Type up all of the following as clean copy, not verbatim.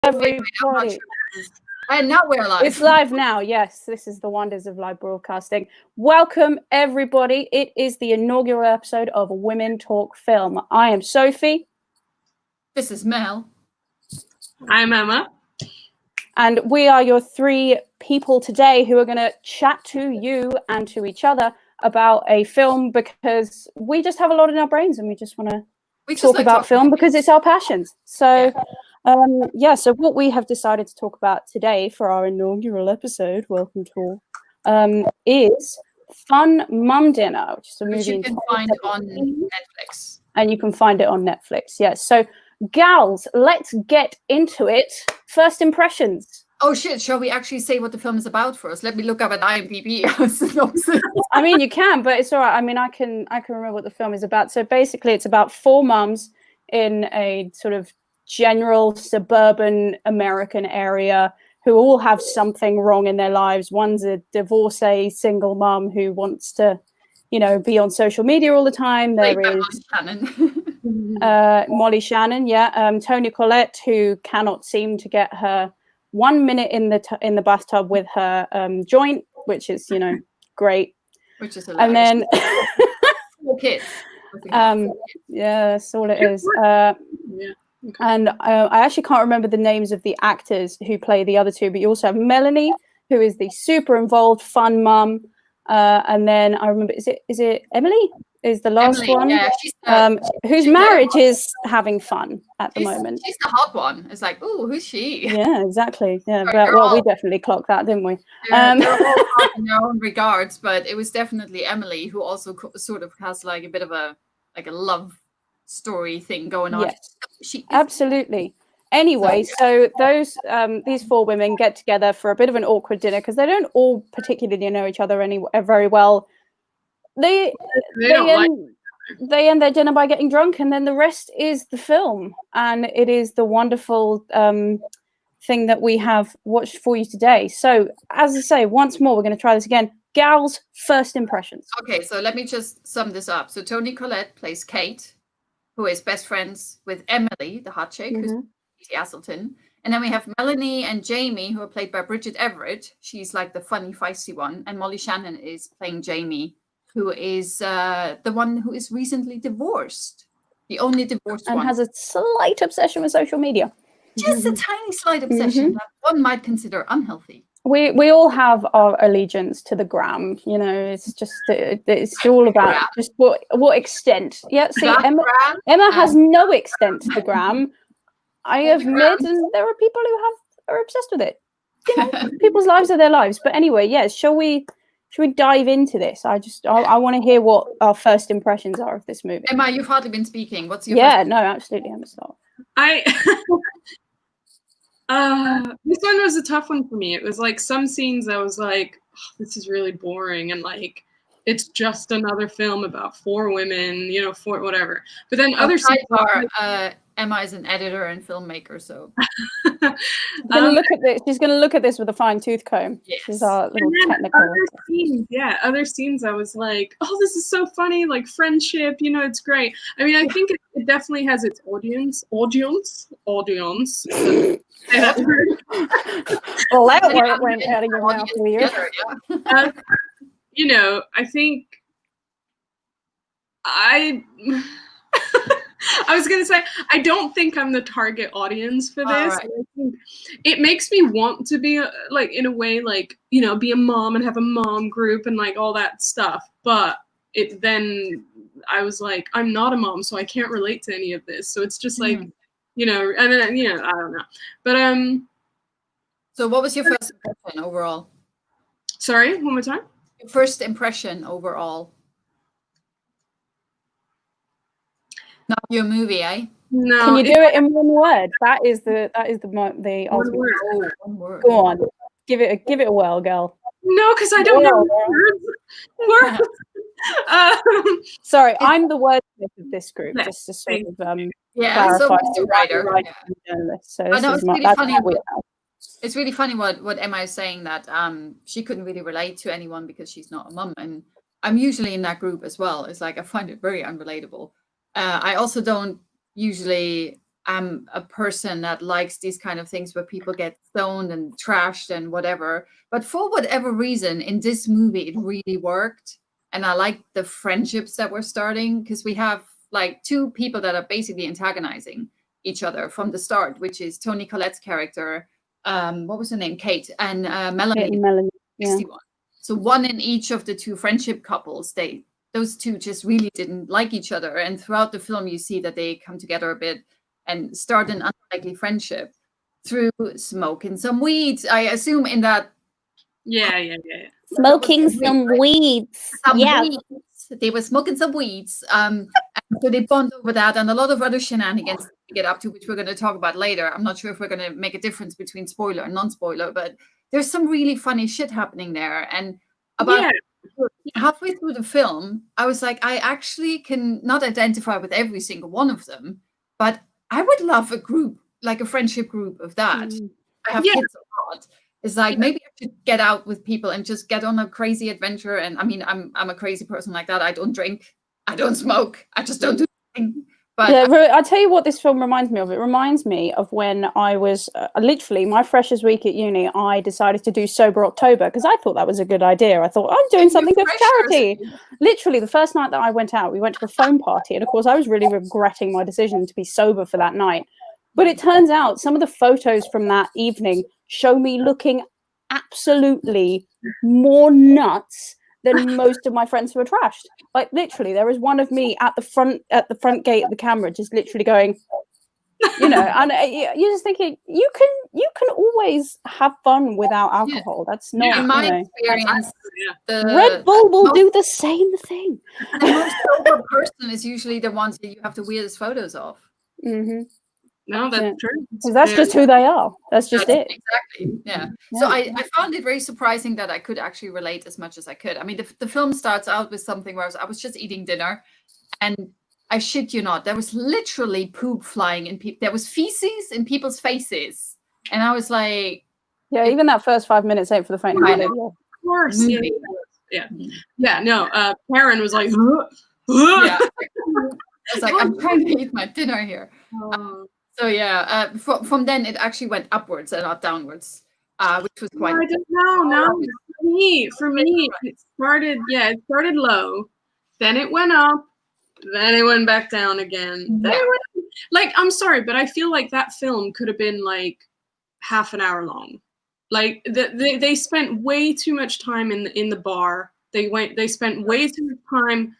everybody. And now we're live. It's live now. Yes, this is the wonders of live broadcasting. Welcome, everybody. It is the inaugural episode of Women Talk Film. I am Sophie. This is Mel. I'm Emma. And we are your three people today who are going to chat to you and to each other about a film because we just have a lot in our brains and we just want to talk about film because it's our passions. So, so what we have decided to talk about today for our inaugural episode, welcome to all, is Fun Mum Dinner, which is a movie you can find on Netflix. And you can find it on Netflix, yes. So, gals, let's get into it. First impressions. Oh shit, shall we actually say what the film is about first? Let me look up at IMDb. I mean, you can, but it's all right. I mean, I can remember what the film is about. So basically, it's about four mums in a sort of general suburban American area who all have something wrong in their lives. One's a divorcee single mum who wants to, be on social media all the time. There is Molly Shannon, Toni Collette, who cannot seem to get her 1 minute in the bathtub with her joint, which is great. Which is hilarious. And then kids. that's all it is. And I actually can't remember the names of the actors who play the other two, but you also have Melanie, who is the super involved fun mum. And then I remember, is it Emily? Is the last one? Yeah, whose marriage is having fun at the moment. She's the hot one. It's like, ooh, who's she? Yeah, exactly. Yeah, but we definitely clocked that, didn't we? They're all hot in their own regards, but it was definitely Emily who also sort of has like a bit of a love story thing going on. Yes, absolutely. Anyway, so those these four women get together for a bit of an awkward dinner because they don't all particularly know each other very well. They end their dinner by getting drunk, and then the rest is the film, and it is the wonderful thing that we have watched for you today. So, as I say, once more, we're going to try this again. Gals, first impressions. Okay, so let me just sum this up. So Toni Collette plays Kate, who is best friends with Emily, the hot chick, who's Katie Asselton. And then we have Melanie and Jamie, who are played by Bridget Everett. She's like the funny, feisty one. And Molly Shannon is playing Jamie, who is the one who is recently divorced. The only divorced one. And has a slight obsession with social media. Just a tiny slight obsession that one might consider unhealthy. We all have our allegiance to the gram, it's just it's all about just what extent. Yeah, see, Emma has no extent to the gram. I have met, and there are people who are obsessed with it. People's lives are their lives. But anyway, yes, shall we dive into this? I want to hear what our first impressions are of this movie. Emma, you've hardly been speaking. What's your no, absolutely, Emma, start. This one was a tough one for me. It was like some scenes I was like, oh, this is really boring, and like it's just another film about four women, for whatever. But then other scenes Emma is an editor and filmmaker, so she's going to look at this with a fine tooth comb. Yes. She's our little technical. Other scenes I was like, oh, this is so funny, like friendship, it's great. I mean, I think it definitely has its audience. Well, that word went out of your mouth weird. I think I was going to say, I don't think I'm the target audience for this. Right. I think it makes me want to be in a way, be a mom and have a mom group and like all that stuff. But then I was like, I'm not a mom, so I can't relate to any of this. So it's just like, and then, I don't know. But, so what was your first impression overall? Sorry, one more time? Your first impression overall. Not your movie, eh? No. Can you do it in one word? That is the ultimate. One word. Go on, give it a whirl, girl. No, because I don't know words. Sorry, I'm the wordsmith of this group, just to sort of clarify. So Mr. Writer. So I know it's really funny. It's really funny what Emma is saying, that she couldn't really relate to anyone because she's not a mum, and I'm usually in that group as well. It's like I find it very unrelatable. I also don't usually I'm a person that likes these kind of things where people get stoned and trashed and whatever. But for whatever reason, in this movie, it really worked. And I like the friendships that we're starting, because we have like two people that are basically antagonizing each other from the start, which is Toni Collette's character, what was her name? Kate, and Melanie. Melanie, yeah. 61. So one in each of the two friendship couples, those two just really didn't like each other. And throughout the film, you see that they come together a bit and start an unlikely friendship through smoking some weeds. I assume in that. Yeah. Smoking some weeds. Yeah. They were smoking some weeds. And so they bond over that, and a lot of other shenanigans to get up to, which we're going to talk about later. I'm not sure if we're going to make a difference between spoiler and non-spoiler, but there's some really funny shit happening there. And about halfway through the film, I was like, I actually can not identify with every single one of them, but I would love a group, like a friendship group of that. I have kids a lot. It's like, maybe I should get out with people and just get on a crazy adventure. And I mean, I'm a crazy person like that. I don't drink, I don't smoke, I just don't do anything. But yeah, I'll tell you what this film reminds me of. It reminds me of when I was literally my freshers week at uni. I decided to do Sober October because I thought that was a good idea. I thought, I'm doing something good for charity. Literally, the first night that I went out, we went to a foam party. And of course, I was really regretting my decision to be sober for that night. But it turns out some of the photos from that evening show me looking absolutely more nuts than most of my friends who are trashed. Like literally, there is one of me at the front gate of the camera, just literally going, you know, and you're just thinking you can always have fun without alcohol. That's not in my experience. The Red Bull will do the same thing. The most sober person is usually the ones that you have the weirdest photos of. Mm-hmm. No, that's true. Because that's just who they are. That's just it. Exactly. Yeah. So I found it very surprising that I could actually relate as much as I could. I mean, the film starts out with something where I was just eating dinner, and I shit you not, there was literally poop flying in people. There was feces in people's faces, and I was like, yeah, even that first 5 minutes ain't for the faint of heart. Of course. Yeah. No. Karen was like, yeah. I was like, I'm trying to eat my dinner here. So yeah, from then it actually went upwards and not downwards, which was quite. I don't know. No, for me, it started low, then it went up, then it went back down again. Then it went, like, I'm sorry, but I feel like that film could have been like half an hour long. Like they spent way too much time in the bar. They spent way too much time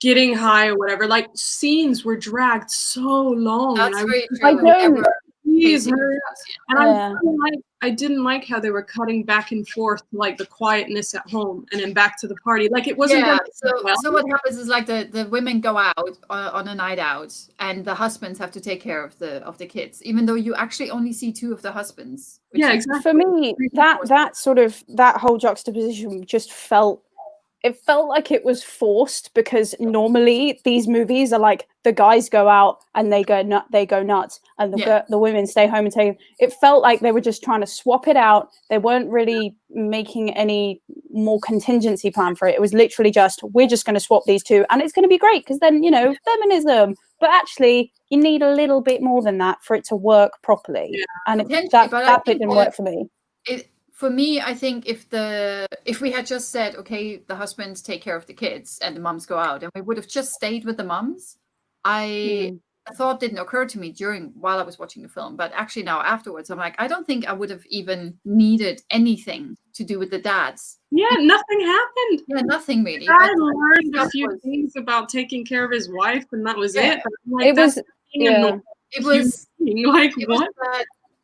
getting high or whatever. Like scenes were dragged so long. That's very true. I don't. Please hurry up. And I didn't like how they were cutting back and forth to like the quietness at home and then back to the party. Like it wasn't. Yeah. So what happens is like the women go out on a night out, and the husbands have to take care of the kids, even though you actually only see two of the husbands. Yeah, exactly. For me, that whole juxtaposition just felt like it was forced, because normally these movies are like the guys go out and they go nuts, and the women stay home and take. It felt like they were just trying to swap it out. They weren't really making any more contingency plan for it. It was literally just, we're just going to swap these two, and it's going to be great because then, you know, feminism. But actually, you need a little bit more than that for it to work properly. Yeah. And that bit didn't work for me. For me, I think if we had just said, okay, the husbands take care of the kids and the moms go out, and we would have just stayed with the moms, a thought didn't occur to me while I was watching the film. But actually now afterwards, I'm like, I don't think I would have even needed anything to do with the dads. Yeah, nothing happened. Yeah, nothing really. I learned a few things about taking care of his wife, and that was it. Like, it was like what?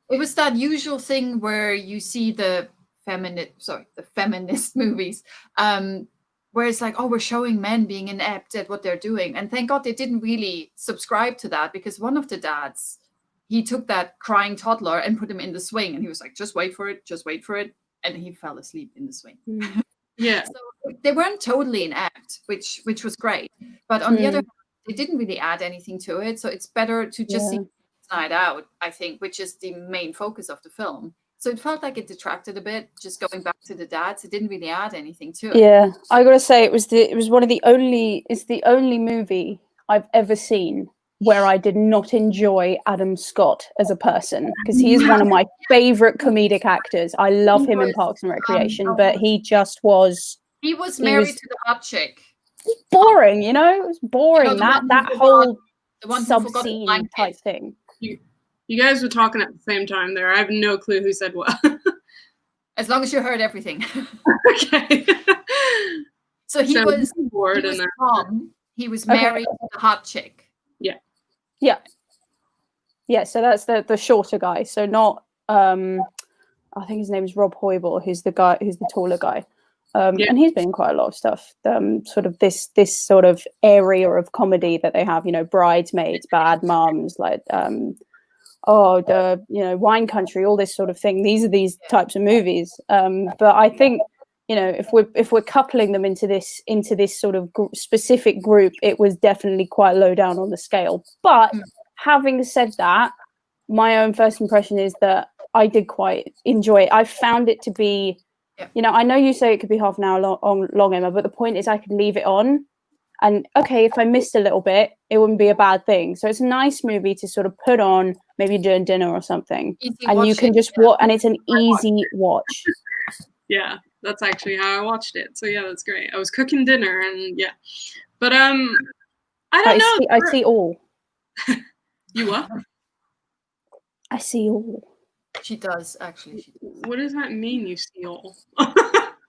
It was that usual thing where you see the feminist movies, where it's like, oh, we're showing men being inept at what they're doing. And thank God they didn't really subscribe to that, because one of the dads, he took that crying toddler and put him in the swing, and he was like, just wait for it. And he fell asleep in the swing. Yeah. So they weren't totally inept, which was great. But on the other hand, they didn't really add anything to it. So it's better to just see Night Out, I think, which is the main focus of the film. So it felt like it detracted a bit, just going back to the dads. It didn't really add anything to it. Yeah, I gotta say, it's the only movie I've ever seen where I did not enjoy Adam Scott as a person, because he is one of my favorite comedic actors. I love him in Parks and Recreation, but he just was. He was married to the hot chick. Boring, you know. It was boring. That whole sub-scene type thing. You guys were talking at the same time there. I have no clue who said what. As long as you heard everything. Okay. So he was Tom. He was married to the hot chick. Yeah. Yeah. Yeah, so that's the shorter guy. So not I think his name is Rob Hoyball, who's the taller guy. And he's been in quite a lot of stuff. Sort of this sort of area of comedy that they have, you know, Bridesmaids, Bad Moms, like Wine Country, all this sort of thing. These are these types of movies. But I think, you know, if we're coupling them into this sort of specific group, it was definitely quite low down on the scale. But having said that, my own first impression is that I did quite enjoy it. I found it to be, you know, I know you say it could be half an hour long, Emma, but the point is I could leave it on. And okay, if I missed a little bit, it wouldn't be a bad thing. So it's a nice movie to sort of put on maybe during dinner or something. And you can just watch, and it's an easy watch. Yeah, that's actually how I watched it. So yeah, that's great. I was cooking dinner and yeah. But I don't know. I see all. You what? I see all. She does, actually. She does. What does that mean, you see all?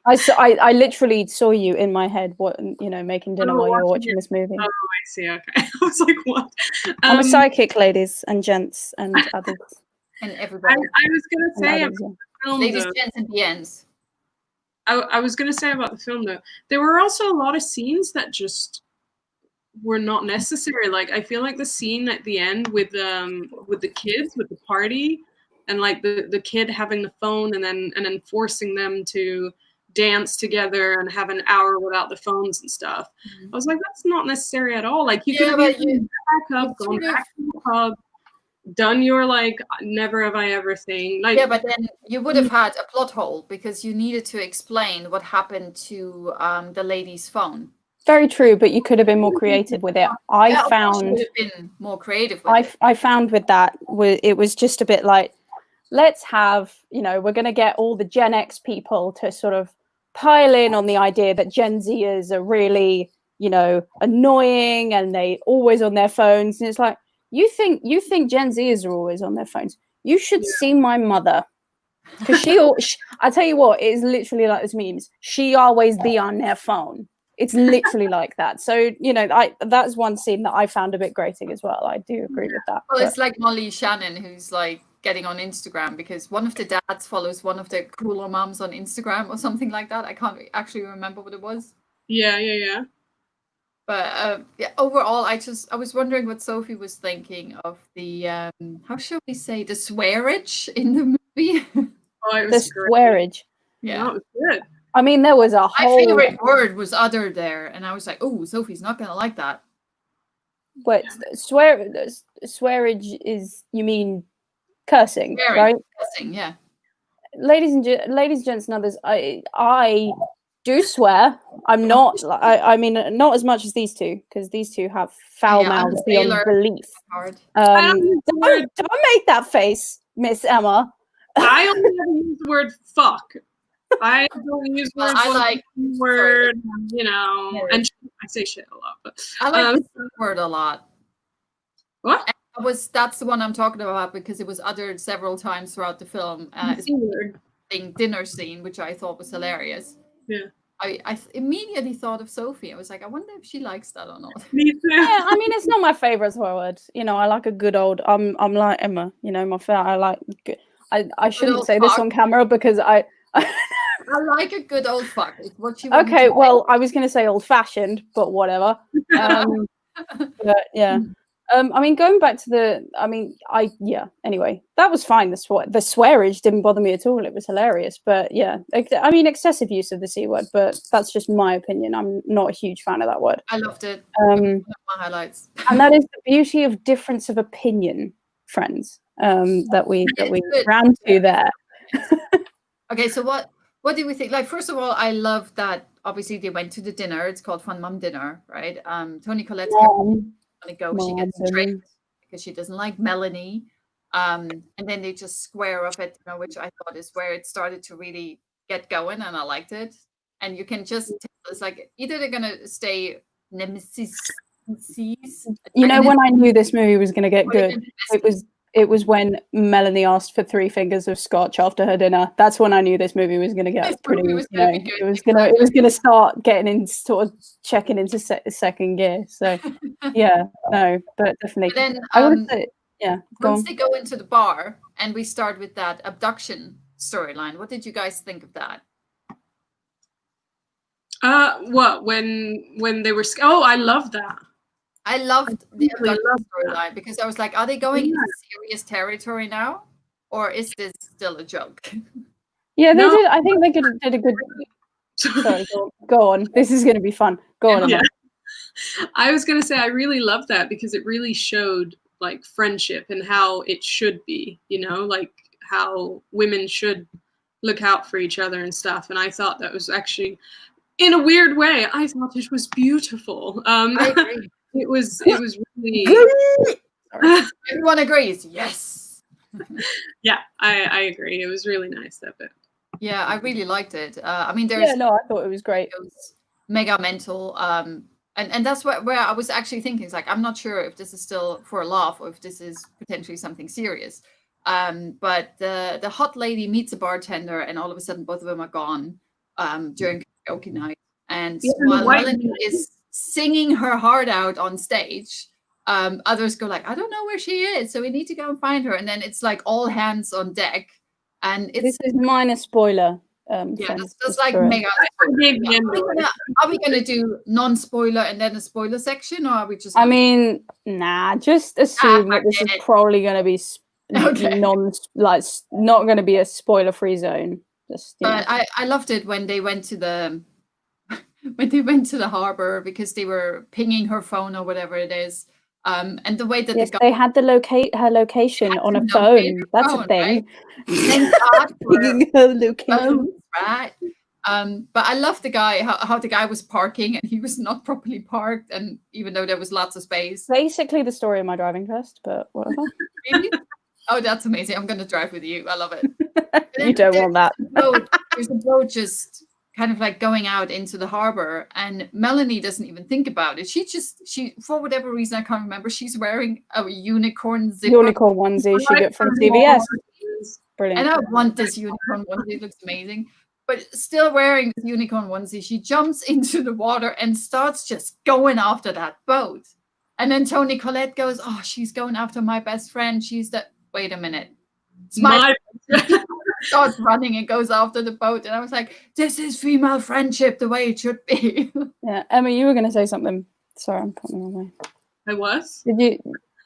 I literally saw you in my head, making dinner while you were watching this movie. Oh, I see. Okay. I was like, what? I'm a psychic, ladies and gents and others. And everybody. I was going to say about the film, ladies, gents, and DNs. I was going to say about the film, though, there were also a lot of scenes that just were not necessary. Like, I feel like the scene at the end with the kids, with the party, and like the kid having the phone and then forcing them to dance together and have an hour without the phones and stuff. I was like, that's not necessary at all. Like, you could have back up, gone back to the pub, done your like never have I ever thing. Like, yeah, but then you would have had a plot hole because you needed to explain what happened to the lady's phone. Very true, but you could have been more creative with it. I found been more creative with it. I found with that it was just a bit like, let's have, we're going to get all the Gen X people to sort of pile in on the idea that Gen Zers are really, annoying and they always on their phones. And it's like, you think Gen Zers are always on their phones? You should see my mother. Because I tell you what, it is literally like those memes. She always be on their phone. It's literally like that. So, that's one scene that I found a bit grating as well. I do agree with that. Well, it's like Molly Shannon, who's like getting on Instagram because one of the dads follows one of the cooler moms on Instagram or something like that. I can't actually remember what it was. Yeah. But overall, I was wondering what Sophie was thinking of the how should we say, the swearage in the movie. The swearage. Yeah, that was good. I mean, there was a whole. My favorite word was "other" there, and I was like, "Oh, Sophie's not gonna like that." But swearage is, you mean cursing, swearing, right? Cursing, yeah. Ladies, gents, and others, I do swear. I'm not. I mean, not as much as these two, because these two have foul mouths beyond belief. Don't make that face, Miss Emma. I only ever use the word "fuck." I don't use words. I like word, and I say shit a lot, but I like the word a lot. What? That's the one I'm talking about because it was uttered several times throughout the film. Dinner scene, which I thought was hilarious. Yeah. I immediately thought of Sophie. I was like, I wonder if she likes that or not. Me too. Yeah, I mean, it's not my favorite swear word. I like a good old. I'm like Emma. My favorite. I like. I shouldn't say this on camera because I like a good old fuck. It's what you. Okay, well, I was going to say old-fashioned, but whatever. But yeah. I mean, going back to anyway, that was fine. The swearage didn't bother me at all. It was hilarious. But yeah, I mean, excessive use of the C word, but that's just my opinion. I'm not a huge fan of that word. I loved it. One of my highlights. And that is the beauty of difference of opinion, friends, that we ran to there. Okay, so what do we think? Like, first of all, I love that obviously they went to the dinner. It's called Fun Mom Dinner, right? Toni Collette's want to go. She gets tricked because she doesn't like Melanie. And then they just square off it, which I thought is where it started to really get going, and I liked it. And you can just tell it's like either they're gonna stay nemesis. When I knew this movie was gonna get good, it was when Melanie asked for 3 fingers of scotch after her dinner. That's when I knew this movie was gonna get pretty. It was gonna start getting in, sort of checking into second gear. So yeah, no, but definitely. But then I would say, yeah. Once they go into the bar and we start with that abduction storyline, what did you guys think of that? What when they were? Oh, I love that. I loved the abduction storyline because I was like, are they going into serious territory now, or is this still a joke? Yeah, they did. I think they did a good. Sorry, go on. This is going to be fun. Go on. Yeah. I was going to say I really loved that because it really showed like friendship and how it should be. Like how women should look out for each other and stuff. And I thought that was actually, in a weird way, I thought it was beautiful. I agree. It was really. Everyone agrees. Yes. Yeah, I agree. It was really nice, that bit. Yeah, I really liked it. I thought it was great. It was mega mental. And that's where I was actually thinking. It's like, I'm not sure if this is still for a laugh or if this is potentially something serious. But the hot lady meets a bartender, and all of a sudden both of them are gone during karaoke night. And while Melanie is singing her heart out on stage, others go like, I don't know where she is, so we need to go and find her. And then it's like all hands on deck. And this is minor spoiler. That's like mega. Are we gonna do non-spoiler and then a spoiler section, or are we just? I mean, just assume that this is probably going to be not going to be a spoiler-free zone. But I loved it when they went to the harbor because they were pinging her phone or whatever it is. And the way that they had her location on a phone. That's a thing. Thank God for her location. Right. But I love the guy, how the guy was parking and he was not properly parked, and even though there was lots of space. Basically the story of my driving test, but whatever. Really? Oh, that's amazing. I'm gonna drive with you. I love it. You don't want that. There's a boat just kind of like going out into the harbor, and Melanie doesn't even think about it. She for whatever reason, I can't remember, she's wearing a unicorn onesie she got from CVS. Brilliant. And I want this unicorn onesie. It looks amazing. But still wearing this unicorn onesie, she jumps into the water and starts just going after that boat. And then Toni Collette goes, oh, she's going after my best friend. Wait a minute. It's my starts running and goes after the boat, and I was like, this is female friendship the way it should be. Yeah, Emma, you were going to say something. Sorry, I'm putting the wrong way. I was? Did you?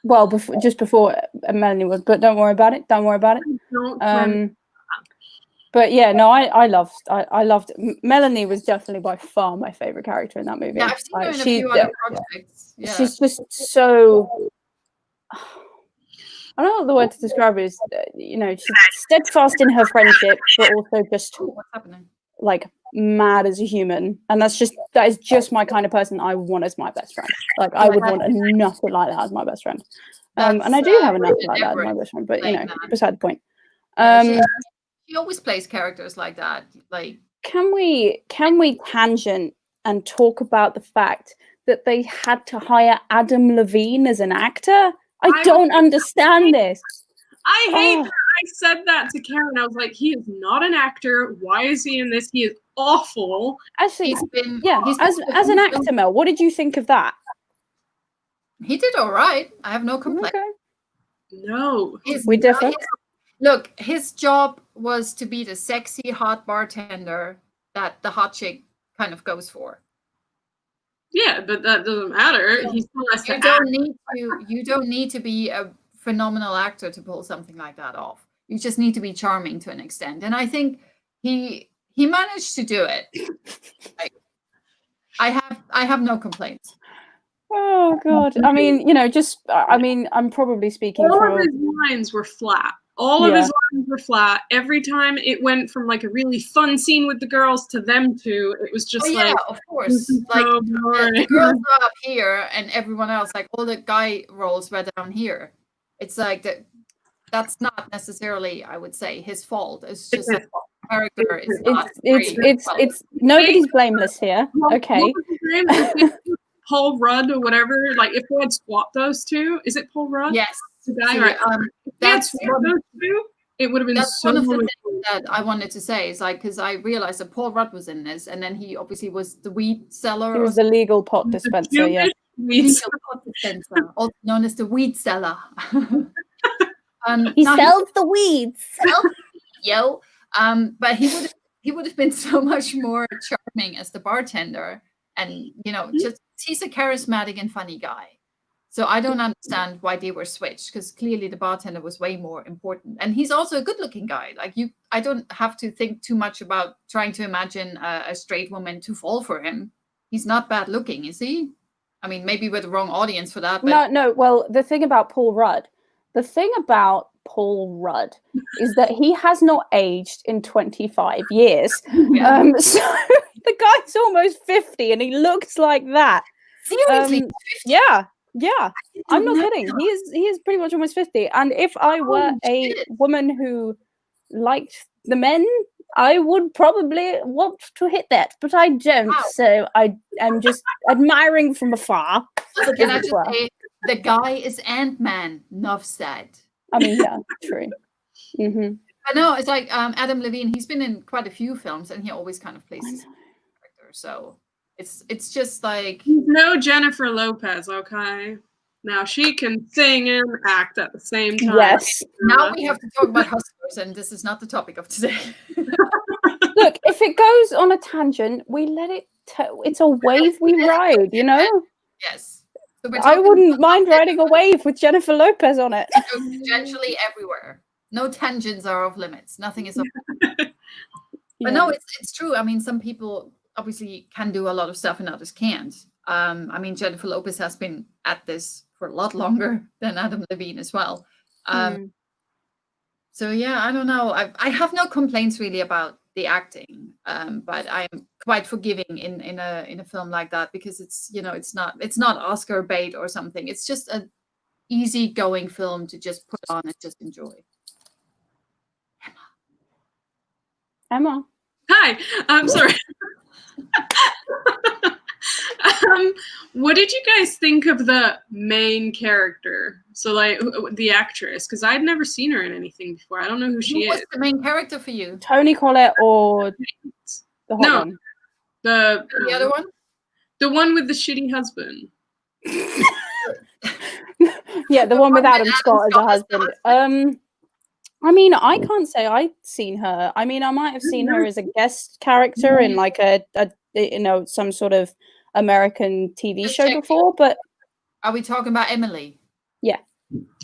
Well, just before Melanie was, but don't worry about it. But yeah, no, I loved Melanie was definitely by far my favorite character in that movie. Yeah, I've seen her in a few other projects. Yeah. She's just so. I don't know what the word to describe it is. She's steadfast in her friendship, but also just like mad as a human, and that is just my kind of person I want as my best friend. Like I would want nothing like that as my best friend, and I do have enough like that as my best friend. But beside the point. She always plays characters like that. Like, can we tangent and talk about the fact that they had to hire Adam Levine as an actor? I don't understand this. I hate that. I said that to Karen. I was like, he is not an actor. Why is he in this? He is awful. Actually, as an actor, Mel, what did you think of that? He did all right. I have no complaints. Okay. No. We differ. Look, his job was to be the sexy, hot bartender that the hot chick kind of goes for. Yeah, but that doesn't matter. Yeah. He still has to You don't need to be a phenomenal actor to pull something like that off. You just need to be charming to an extent. And I think he managed to do it. I have no complaints. Oh God. I mean, I'm probably speaking all for of his lines were flat. All of his lines were flat. Every time it went from like a really fun scene with the girls to them two, it was just of course. Like the girls are up here and everyone else, like all the guy roles were down here. It's like that's not necessarily, I would say, his fault. It's just that the character is not. It's nobody's blameless here. Okay. Paul Rudd or whatever. Like if they had swapped those two, is it Paul Rudd? Yes. The guy, right? That's those two. It would have been so one of the things that I wanted to say is like, because I realized that Paul Rudd was in this, and then he obviously was the weed seller. He was the legal pot dispenser, Legal pot dispenser, also known as the weed seller. He sells the weeds. But he would have been so much more charming as the bartender, and just he's a charismatic and funny guy. So I don't understand why they were switched, because clearly the bartender was way more important. And he's also a good-looking guy. Like I don't have to think too much about trying to imagine a straight woman to fall for him. He's not bad looking, is he? I mean, maybe we're the wrong audience for that. But... No. Well, the thing about Paul Rudd is that he has not aged in 25 years. So the guy's almost 50 and he looks like that. Seriously? Yeah, I'm not kidding. He is pretty much almost 50. And if I were a woman who liked the men, I would probably want to hit that, but I don't. Wow. So I am just admiring from afar. So can I just say, the guy is Ant-Man, enough said. I mean, yeah, true. Mm-hmm. I know, it's like Adam Levine, he's been in quite a few films and he always kind of plays his character. So it's just like... No Jennifer Lopez, okay? Now she can sing and act at the same time. Yes. Now we have to talk about hustlers, and this is not the topic of today. Look, if it goes on a tangent, we let it... it's a wave we ride, Yes. So I wouldn't mind riding a wave with Jennifer Lopez on it. So potentially everywhere. No tangents are off limits. Nothing is off limits. But no, it's true. I mean, some people obviously can do a lot of stuff and others can't. I mean, Jennifer Lopez has been at this for a lot longer than Adam Levine as well. So yeah, I don't know. I have no complaints really about the acting, but I'm quite forgiving in a film like that, because it's it's not Oscar bait or something. It's just an easygoing film to just put on and just enjoy. Emma. Hi. I'm sorry. What did you guys think of the main character? So like the actress, because I'd never seen her in anything before. I don't know who she is. What's the main character for you? Toni Collette or the hot one? The other one? The one with the shitty husband. Yeah, the one with Adam Scott as a husband. I mean, I can't say I've seen her. I mean, I might have seen her as a guest character in like a some sort of American TV show before, but... Are we talking about Emily? Yeah.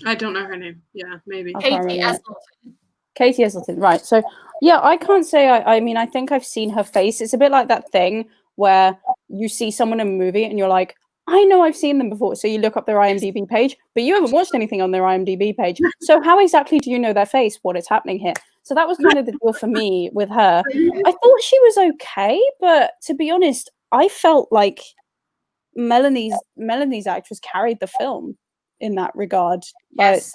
I don't know her name. Yeah, maybe. Katie Esselton. Katie Esselton, right. So, yeah, I can't say... I mean, I think I've seen her face. It's a bit like that thing where you see someone in a movie and you're like, I know I've seen them before. So you look up their IMDb page, but you haven't watched anything on their IMDb page. So how exactly do you know their face? What is happening here? So that was kind of the deal for me with her. I thought she was okay, but to be honest, I felt like Melanie's actress carried the film in that regard. Yes,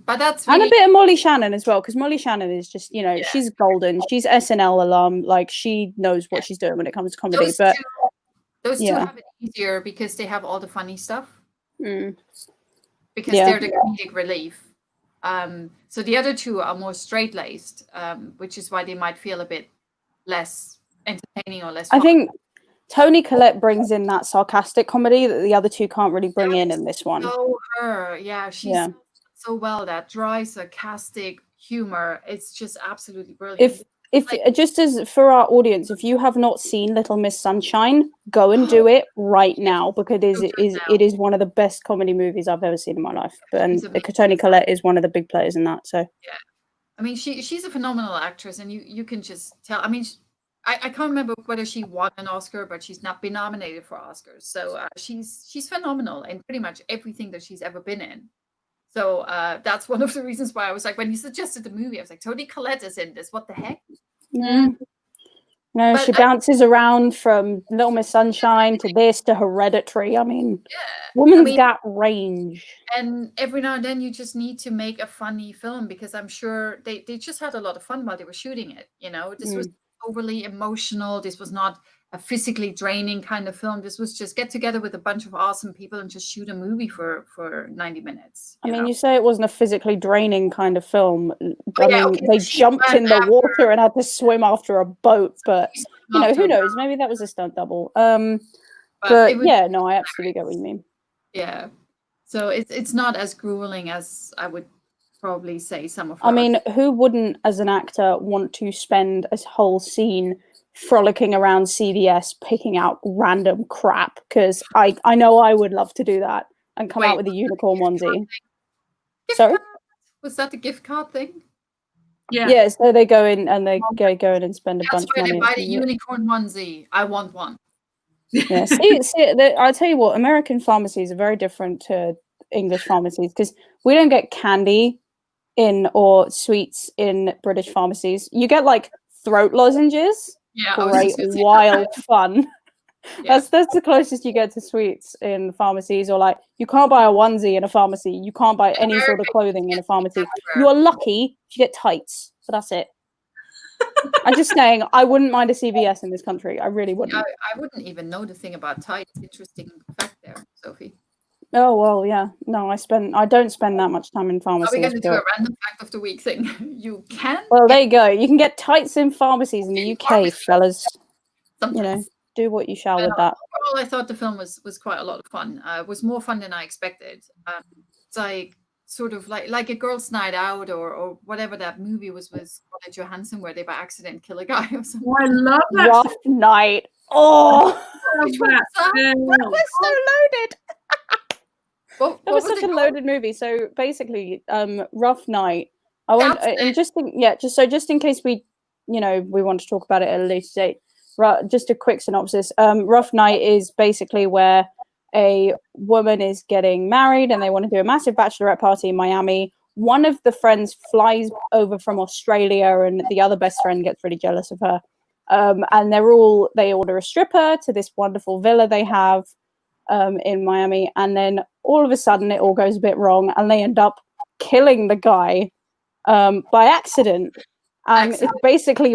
but that's really... and a bit of Molly Shannon as well, because Molly Shannon is just she's golden. She's SNL alum. Like she knows what she's doing when it comes to comedy. Those two have it easier because they have all the funny stuff. Because they're the comedic relief. So the other two are more straight-laced, which is why they might feel a bit less entertaining or less fun. I think Toni Collette brings in that sarcastic comedy that the other two can't really bring in this one. Oh, her. Yeah, she's so well. That dry, sarcastic humor. It's just absolutely brilliant. If just as for our audience, if you have not seen Little Miss Sunshine, go and do it right now, because it is one of the best comedy movies I've ever seen in my life. And Toni Collette is one of the big players in that. So yeah, I mean she's a phenomenal actress, and you can just tell. I mean, I can't remember whether she won an Oscar, but she's not been nominated for Oscars. So she's phenomenal in pretty much everything that she's ever been in. So that's one of the reasons why I was like, when you suggested the movie, I was like, Toni Collette is in this. What the heck? No, no, But she bounces around from Little Miss Sunshine to this to Hereditary. I mean, woman's got range. And every now and then you just need to make a funny film, because I'm sure they just had a lot of fun while they were shooting it. You know, this was overly emotional. This was not a physically draining kind of film. This was just get together with a bunch of awesome people and just shoot a movie for 90 minutes. I mean, you say it wasn't a physically draining kind of film. I mean, okay, they jumped in the water and had to swim after a boat, but you know, who knows? Maybe that was a stunt double. But yeah, no, I absolutely get what you mean. Yeah. So it's not as grueling as I would probably say some of her. I mean, who wouldn't, as an actor, want to spend a whole scene frolicking around CVS picking out random crap? Because I know I would love to do that and come out with a unicorn onesie. Sorry? Was that the gift card thing? Yeah. Yeah, so they go in and they go in and spend a bunch of money. That's why they buy the unicorn onesie. I want one. Yeah, see, I'll tell you what, American pharmacies are very different to English pharmacies, because we don't get candy or sweets in British pharmacies. You get like throat lozenges. Yeah, great, wild fun. Yeah. That's the closest you get to sweets in pharmacies. Or like, you can't buy a onesie in a pharmacy. You can't buy any sort of clothing in a pharmacy. You're lucky if you get tights, but that's it. I'm just saying, I wouldn't mind a CVS in this country. I really wouldn't. I wouldn't even know the thing about tights. Interesting fact there, Sophie. Oh well, yeah. No, I don't spend that much time in pharmacies. Are we going to do a random fact of the week thing? You can. Well, there you go. You can get tights in pharmacies in the UK, fellas. Sometimes. You know, do what you shall with that. Overall, I thought the film was quite a lot of fun. It was more fun than I expected. It's like sort of like a girl's night out or whatever that movie was Scarlett Johansson, where they by accident kill a guy or something. Oh, I love that. Rough Night. Oh, that was so loaded. What was such a loaded movie. So basically, Rough Night. I want, and just in case we want to talk about it at a later date. Just a quick synopsis. Rough Night is basically where a woman is getting married and they want to do a massive bachelorette party in Miami. One of the friends flies over from Australia and the other best friend gets really jealous of her. And they order a stripper to this wonderful villa they have in Miami. And then all of a sudden it all goes a bit wrong and they end up killing the guy by accident. And it's basically,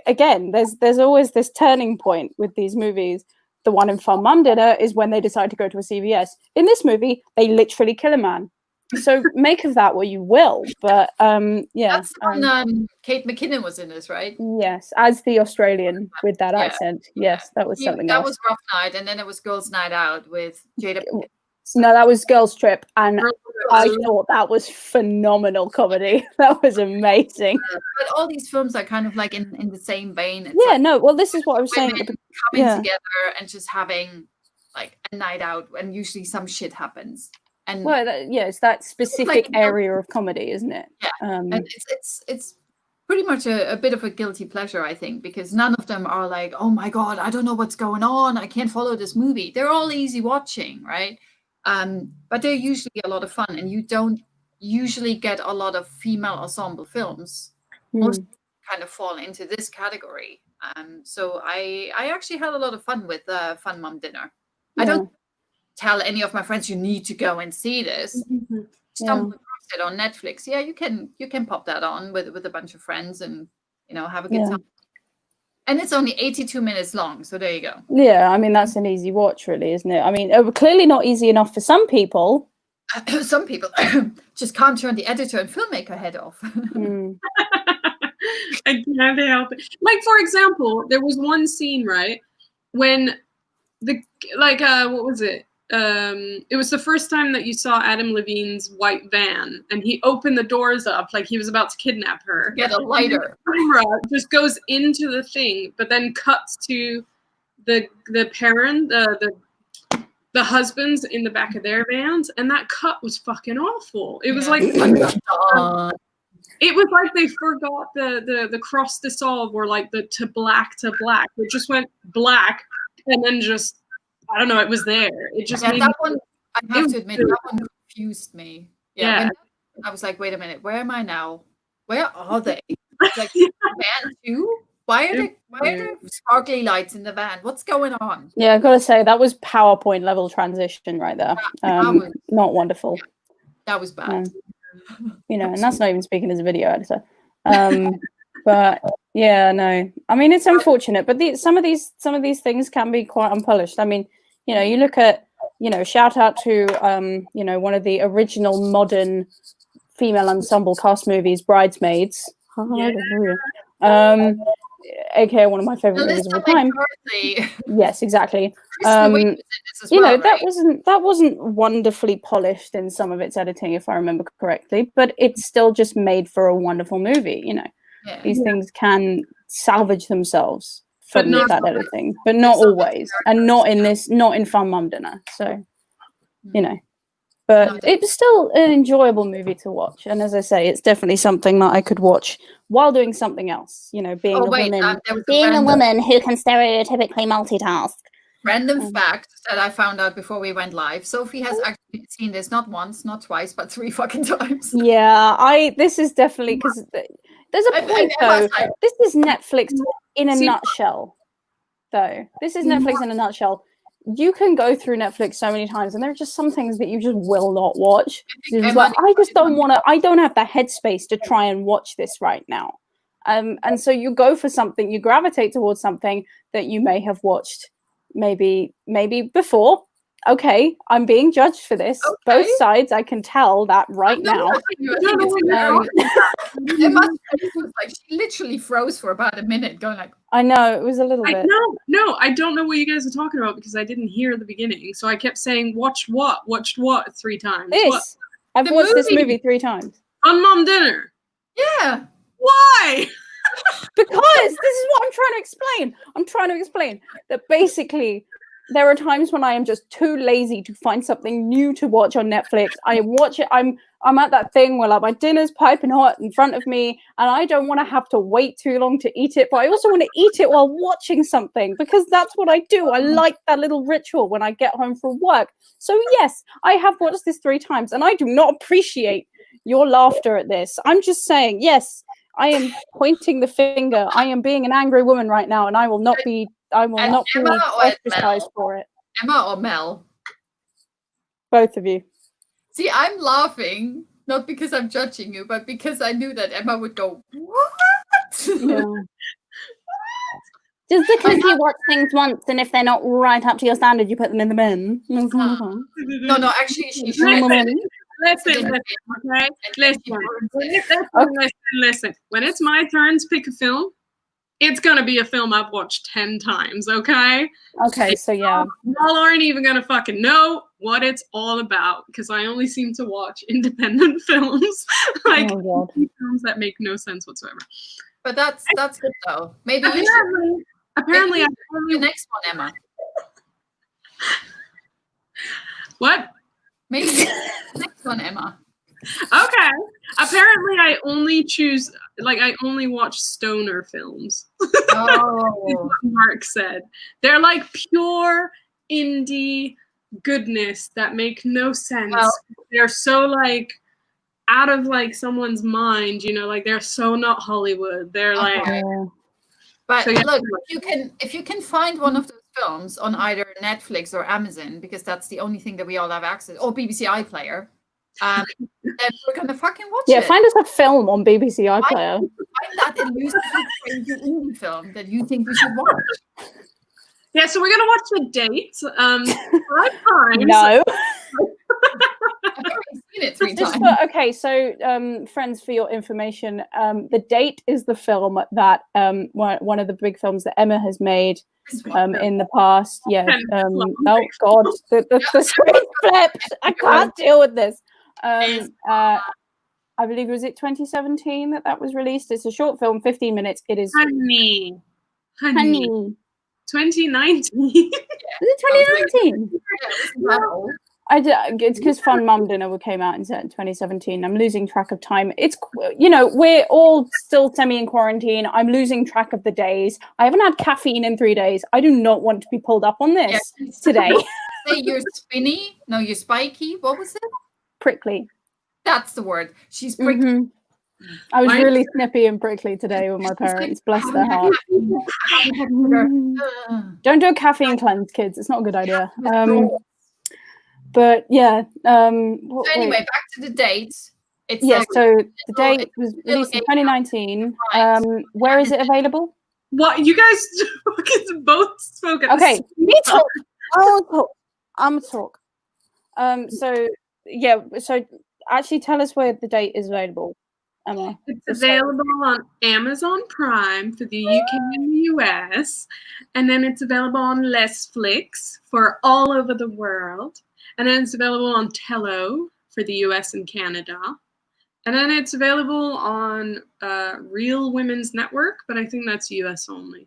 again, there's always this turning point with these movies. The one in Fun Mum Dinner is when they decide to go to a CVS. In this movie, they literally kill a man. So make of that what you will. But yeah. That's when Kate McKinnon was in this, right? Yes, as the Australian with that accent. Yes, that was something else. That was Rough Night, and then it was Girls' Night Out with Jada Pinkett. No, that was Girls Trip, and I thought that was phenomenal comedy. That was amazing. But all these films are kind of like in the same vein. It's well, this is what I was saying. Coming together and just having like a night out, and usually some shit happens. And it's that specific area of comedy, isn't it? Yeah, and it's pretty much a bit of a guilty pleasure, I think, because none of them are like, oh my god, I don't know what's going on, I can't follow this movie. They're all easy watching, right? But they're usually a lot of fun, and you don't usually get a lot of female ensemble films. Most kind of fall into this category. So I actually had a lot of fun with Fun Mum Dinner. Yeah. I don't tell any of my friends you need to go and see this. Stumble across it on Netflix. Yeah, you can pop that on with a bunch of friends and have a good time. And it's only 82 minutes long, so there you go. Yeah, I mean, that's an easy watch, really, isn't it? I mean, clearly not easy enough for some people. Some people just can't turn the editor and filmmaker head off. I can't help it. Like, for example, there was one scene, right, when what was it? It was the first time that you saw Adam Levine's white van, and he opened the doors up like he was about to kidnap her. Get a lighter. The camera just goes into the thing, but then cuts to the parent, the husbands in the back of their vans, and that cut was fucking awful. It was like it was like they forgot the cross dissolve or like the to black. It just went black, and then just. I don't know. It was there. It just made that one. I have to admit that one confused me. Yeah. I was like, wait a minute, where am I now? Where are they? It's like van 2? Why are there sparkly lights in the van? What's going on? Yeah, I've got to say that was PowerPoint level transition right there. Not wonderful. That was bad. And that's not even speaking as a video editor. But yeah, no. I mean, it's unfortunate, but some of these things can be quite unpolished. I mean, you look at, shout out to one of the original modern female ensemble cast movies, Bridesmaids. AKA one of my favorite movies of all time. Yes, exactly. That wasn't wonderfully polished in some of its editing, if I remember correctly, but it's still just made for a wonderful movie. These things can salvage themselves from that editing, but not always, and not in Fun Mum Dinner. So, but it was still an enjoyable movie to watch. And as I say, it's definitely something that I could watch while doing something else. Being a woman who can stereotypically multitask. Random fact that I found out before we went live. Sophie has actually seen this not once, not twice, but 3 fucking times. Yeah, this is definitely, because there's a point though. This is Netflix in a nutshell. Though this is Netflix in a nutshell. You can go through Netflix so many times, and there are just some things that you just will not watch. I just don't want to. I don't have the headspace to try and watch this right now. And so you go for something. You gravitate towards something that you may have watched maybe before. Okay, I'm being judged for this. Okay. Both sides, I can tell that right now. She literally froze for about a minute, going like. I know, it was a little bit. No, I don't know what you guys are talking about because I didn't hear the beginning. So I kept saying, watched what 3 times. I've watched this movie 3 times. On Mom Dinner. Yeah. Why? Because this is what I'm trying to explain. I'm trying to explain that basically there are times when I am just too lazy to find something new to watch on Netflix. I watch it. I'm at that thing where my dinner's piping hot in front of me, and I don't want to have to wait too long to eat it. But I also want to eat it while watching something because that's what I do. I like that little ritual when I get home from work. So yes, I have watched this 3 times, and I do not appreciate your laughter at this. I'm just saying, yes, I am pointing the finger. I am being an angry woman right now, and I will not be. I will not be ostracized for it. Emma or Mel? Both of you. See, I'm laughing, not because I'm judging you, but because I knew that Emma would go, what? Yeah. Just because you watch things once, and if they're not right up to your standard, you put them in the bin. No, actually, she should. Listen, okay? Listen. When it's my turn to pick a film, it's going to be a film I've watched 10 times, okay? Okay, so yeah. Y'all aren't even going to fucking know what it's all about because I only seem to watch independent films. Films that make no sense whatsoever. But that's good, though. Maybe apparently I the next one, Emma. What? Maybe the next one, Emma. Okay. Apparently, I only watch stoner films. Oh. Mark said. They're like pure indie goodness that make no sense. Well, they're so out of someone's mind, they're so not Hollywood. They're But so, yeah. Look, if you can find one of those films on either Netflix or Amazon, because that's the only thing that we all have access, or BBC iPlayer, then we're gonna fucking watch it. Yeah, find us a film on BBC iPlayer. Find that elusive crazy indie film that you think we should watch. Yeah, so we're gonna watch The Date 5 times. No. I've already seen it 3 times. Okay, so friends, for your information, The Date is the film that one of the big films that Emma has made in the past. Yeah. Oh God, the screen flipped. I can't deal with this. I believe was it 2017 that was released. It's a short film, 15 minutes. It is honey. 2019. Is it 2019? No. It's because Fun Mum Dinner came out in 2017. I'm losing track of time. It's we're all still semi in quarantine. I'm losing track of the days. I haven't had caffeine in 3 days. I do not want to be pulled up on this today. Say you're spinny. No, you're spiky. What was it? Prickly. That's the word. She's prickly. Mhm. I was really snippy and prickly today with my parents. Bless their heart. Don't do a caffeine cleanse, kids. It's not a good idea. But yeah. So anyway, back to the date. It's so the date was released in 2019. Where is it available? What, you guys both spoke at Okay, the me talk. I'm talk. So yeah, so actually tell us where the date is available, Emma. It's available on Amazon Prime for the UK and the US, and then it's available on Netflix for all over the world, and then it's available on Tello for the US and Canada. And then it's available on Real Women's Network, but I think that's US only.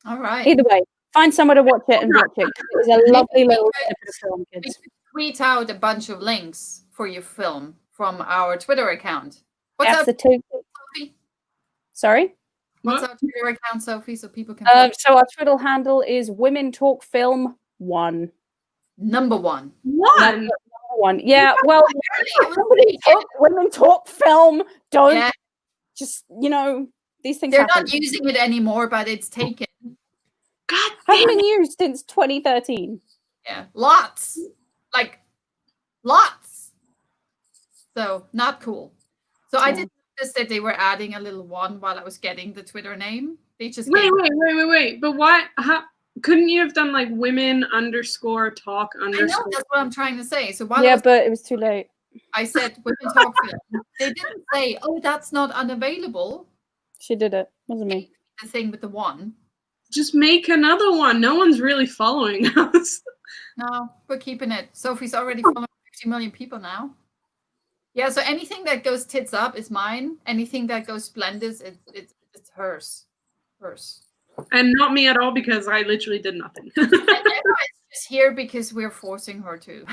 All right. Either way, find somewhere to watch it and watch it. It's a lovely little snippet of film, kids. Tweet out a bunch of links for your film from our Twitter account. What's That's up, Sophie? Sorry? What's our Twitter account, Sophie, so people can so our Twitter handle is WomenTalkFilm 1. Number 1. Number 1. Yeah, well, Women Talk Film. Don't just, these things happen. They're not using it anymore, but it's taken. God, hasn't been used since 2013. Yeah, lots. Like, lots. So, not cool. So, I did notice that they were adding a little 1 while I was getting the Twitter name. They just wait. But why? Couldn't you have done like women_talk_? I know, that's what I'm trying to say. So but it was too late. I said Women Talk Film. They didn't say, oh, that's not unavailable. She did it. Wasn't me. The thing with the 1. Just make another one. No one's really following us. No, we're keeping it. Sophie's already following 50 million people now. Yeah, so anything that goes tits up is mine. Anything that goes splendid, it's hers. And not me at all, because I literally did nothing. And Emma is just here because we're forcing her to.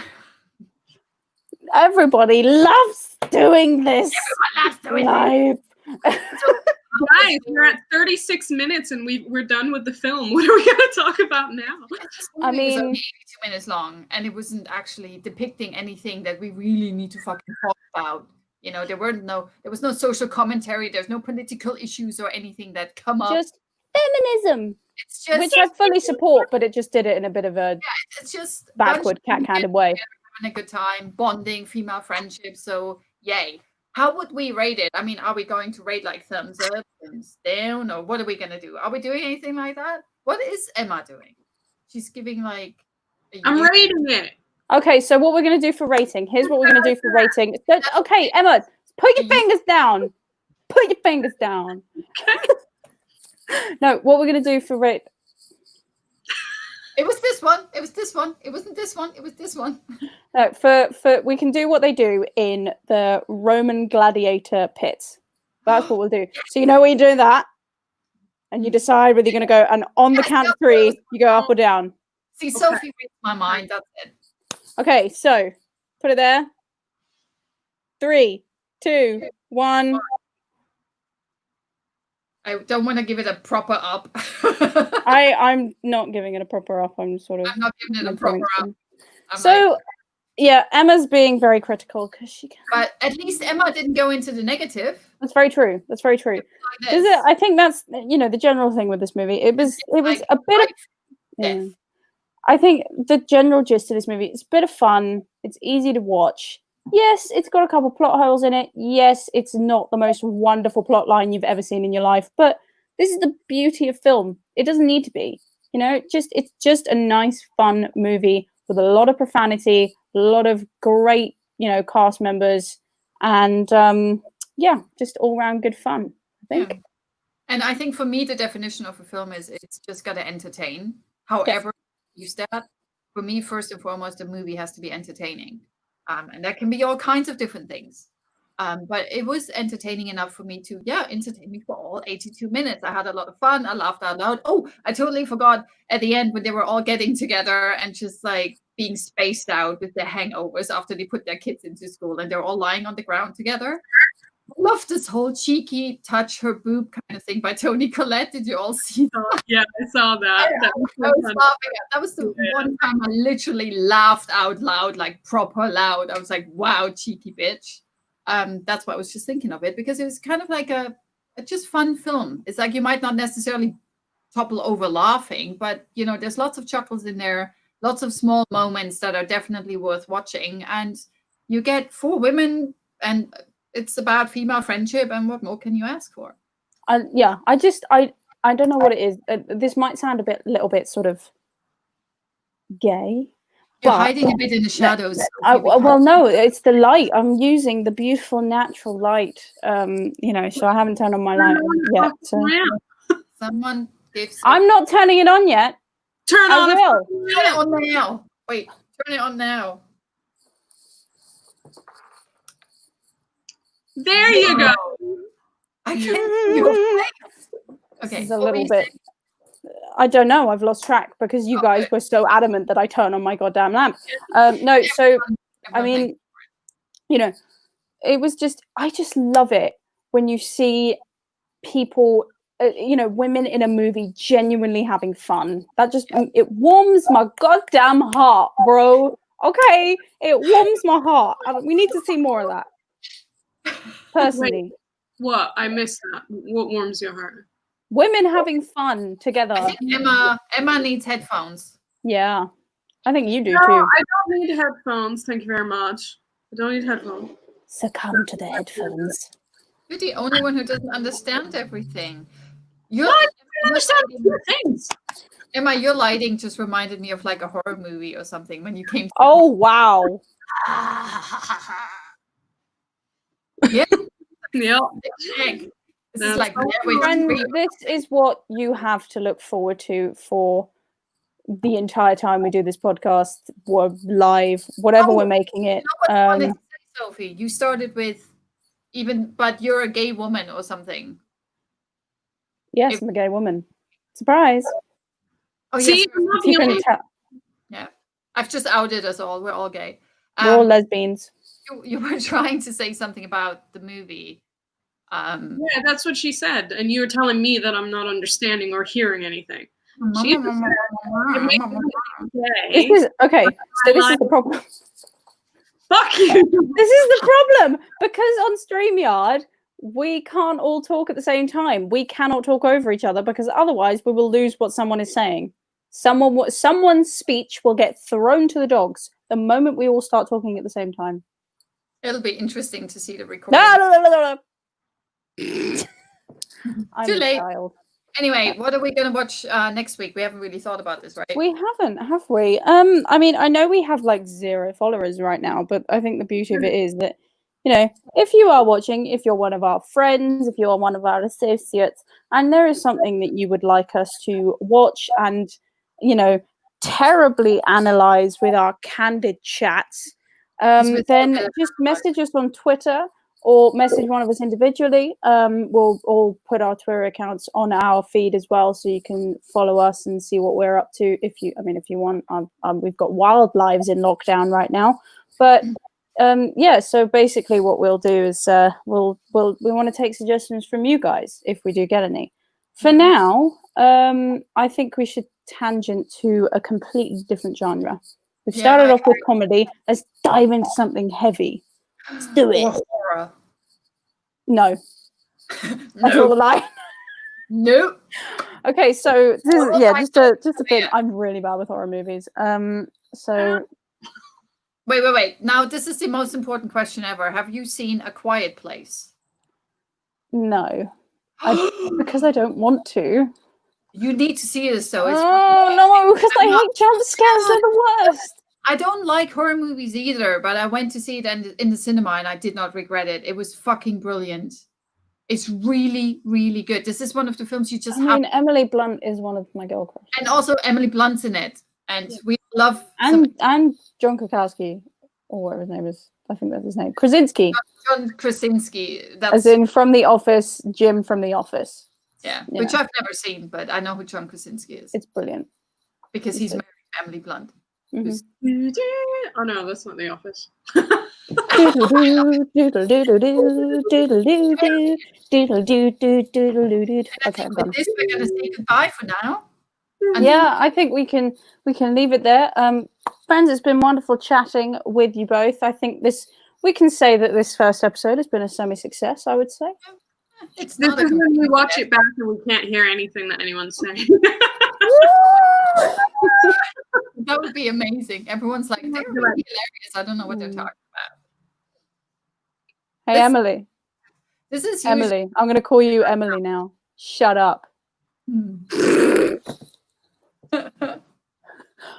Everybody loves doing this. Everyone loves doing live. Guys, we're at 36 minutes and we're done with the film. What are we going to talk about now? I mean, it was only 82 minutes long, and it wasn't actually depicting anything that we really need to fucking talk about. There was no social commentary. There's no political issues or anything that come up. Just feminism. It's just, which I fully support, but it just did it in a bit of a it's just backward, cat-handed way. Having a good time, bonding, female friendship. So yay. How would we rate it? I mean, are we going to rate like thumbs up, thumbs down, or what are we going to do? Are we doing anything like that? What is Emma doing? She's giving like... I'm rating it. Okay, so what we're going to do for rating. Here's what we're going to do for rating. Okay, Emma, put your fingers down. Put your fingers down. No, what we're going to do for rate... It was this one. It was this one. It wasn't this one. It was this one. No, for we can do what they do in the Roman gladiator pits. That's what we'll do. So when you're doing that, and you decide whether you're going to go, and on the count of 3, you go up or down. See, Sophie reads my mind. That's it. Okay, so put it there. 3, 2, 1. I don't want to give it a proper up. I'm not giving it a proper up. I'm not giving it a proper up. Emma's being very critical because she can. But at least Emma didn't go into the negative. That's very true. I think that's the general thing with this movie. It was a bit of. I think the general gist of this movie, it's a bit of fun. It's easy to watch. Yes, it's got a couple plot holes in it. Yes, it's not the most wonderful plot line you've ever seen in your life, but this is the beauty of film. It doesn't need to be, it's just a nice, fun movie with a lot of profanity, a lot of great, cast members, and just all around good fun, I think. Yeah. And I think for me, the definition of a film is it's just got to entertain. However, you use that. For me, first and foremost, the movie has to be entertaining. And that can be all kinds of different things. But it was entertaining enough for me to, entertain me for all 82 minutes. I had a lot of fun. I laughed out loud. Oh, I totally forgot at the end when they were all getting together and just like being spaced out with their hangovers after they put their kids into school and they're all lying on the ground together. love this whole cheeky touch her boob kind of thing by Toni Collette. Did you all see that? Yeah, I saw that. I was laughing. That was the one time I literally laughed out loud, like proper loud. I was like, wow, cheeky bitch. That's why I was just thinking of it, because it was kind of like a just fun film. It's like you might not necessarily topple over laughing, but you know, there's lots of chuckles in there, lots of small moments that are definitely worth watching. And you get 4 women, and it's about female friendship, and what more can you ask for? I don't know what it is. This might sound a little bit sort of gay. You're hiding a bit in the shadows. Well, no, it's the light. I'm using the beautiful natural light. You know, so I haven't turned on my light yet. So. Someone gives. I'm not turning it on yet. Turn it on now. Wait, turn it on now. There you go. I can't see your face. Okay, this is a little bit. I don't know. I've lost track because you guys were so adamant that I turn on my goddamn lamp. No, so I mean, you know, it was just. I just love it when you see people. You know, women in a movie genuinely having fun. That just it warms my goddamn heart, bro. Okay, it warms my heart. We need to see more of that. Personally. Wait, what? I missed that. What warms your heart? Women having fun together. I think Emma needs headphones. Yeah, I think you do too. I don't need headphones. Thank you very much. I don't need headphones. Succumb to the headphones. You're the only one who doesn't understand everything. Things. Emma, your lighting just reminded me of like a horror movie or something when you came to Oh wow. Yeah. Yeah. This is like this is what you have to look forward to for the entire time we do this podcast, we're live, whatever we're making it. You know what I wanted to say, Sophie? You started with but you're a gay woman or something. Yes, I'm a gay woman. Surprise. Oh, see, yes. Yeah. I've just outed us all. We're all gay. We're all lesbians. You were trying to say something about the movie. Yeah, that's what she said. And you were telling me that I'm not understanding or hearing anything. This is okay. So this is the problem. Fuck you. This is the problem because on StreamYard we can't all talk at the same time. We cannot talk over each other because otherwise we will lose what someone is saying. Someone's speech will get thrown to the dogs the moment we all start talking at the same time. It'll be interesting to see the recording. No. I'm Too late. a child. Anyway, what are we going to watch next week? We haven't really thought about this, right? We haven't, have we? I mean, I know we have like 0 followers right now, but I think the beauty of it is that, you know, if you are watching, if you're one of our friends, if you're one of our associates, and there is something that you would like us to watch and, you know, terribly analyze with our candid chats, then just message us on Twitter. Or message one of us individually. We'll all put our Twitter accounts on our feed as well, so you can follow us and see what we're up to. If you want, we've got wild lives in lockdown right now. But yeah, so basically, what we'll do is we want to take suggestions from you guys if we do get any. For now, I think we should tangent to a completely different genre. We've started off with comedy. Let's dive into something heavy. Let's do it. Horror. No. That's all a lie. Nope. Okay, so this is, just a bit. I'm really bad with horror movies. So wait. Now this is the most important question ever. Have you seen A Quiet Place? No. Because I don't want to. You need to see this though. No, because I hate jump scares. They're the worst. I don't like horror movies either, but I went to see it in the cinema and I did not regret it. It was fucking brilliant. It's really, really good. This is one of the films you just have. Emily Blunt is one of my girl crushes. And also Emily Blunt's in it. And we love... And John Krakowski, or whatever his name is. I think that's his name. Krasinski. John Krasinski. As in from The Office, Jim from The Office. Yeah, which I've never seen, but I know who John Krasinski is. It's brilliant. Because he's married to Emily Blunt. who's Oh no, that's not The Office. Okay, I'm done. with this, we're gonna say goodbye for now. Yeah, I think we can leave it there. Friends, it's been wonderful chatting with you both. I think we can say that this first episode has been a semi-success, I would say. It's This not is a when we watch it back and we can't hear anything that anyone's saying. That would be amazing. Everyone's like, they're really hilarious. I don't know what they're talking about. Hey, Emily. This is Emily. I'm going to call you Emily now. Shut up.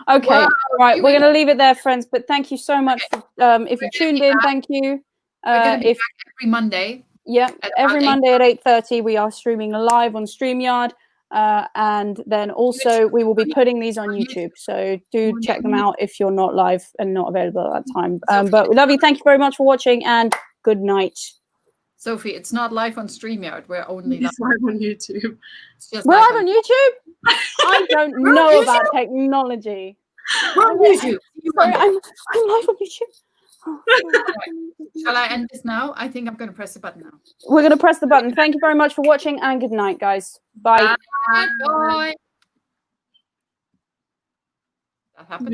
Okay, Wow, right. We're going to leave it there, friends. But thank you so much. For, if you tuned in, thank you. We're going to be back every Monday. Yeah, every Monday at 8:30, we are streaming live on StreamYard. And then also we will be putting these on YouTube. So do check them out if you're not live and not available at that time. But we love you. Thank you very much for watching and good night. Sophie, it's not live on StreamYard. We're only live on YouTube. Just we're live on YouTube? I don't know about technology. We're on YouTube. Sorry, I'm live on YouTube. Oh, shall I end this now? I think I'm going to press the button now. We're going to press the button. Thank you very much for watching and good night, guys. Bye. Bye. That happened.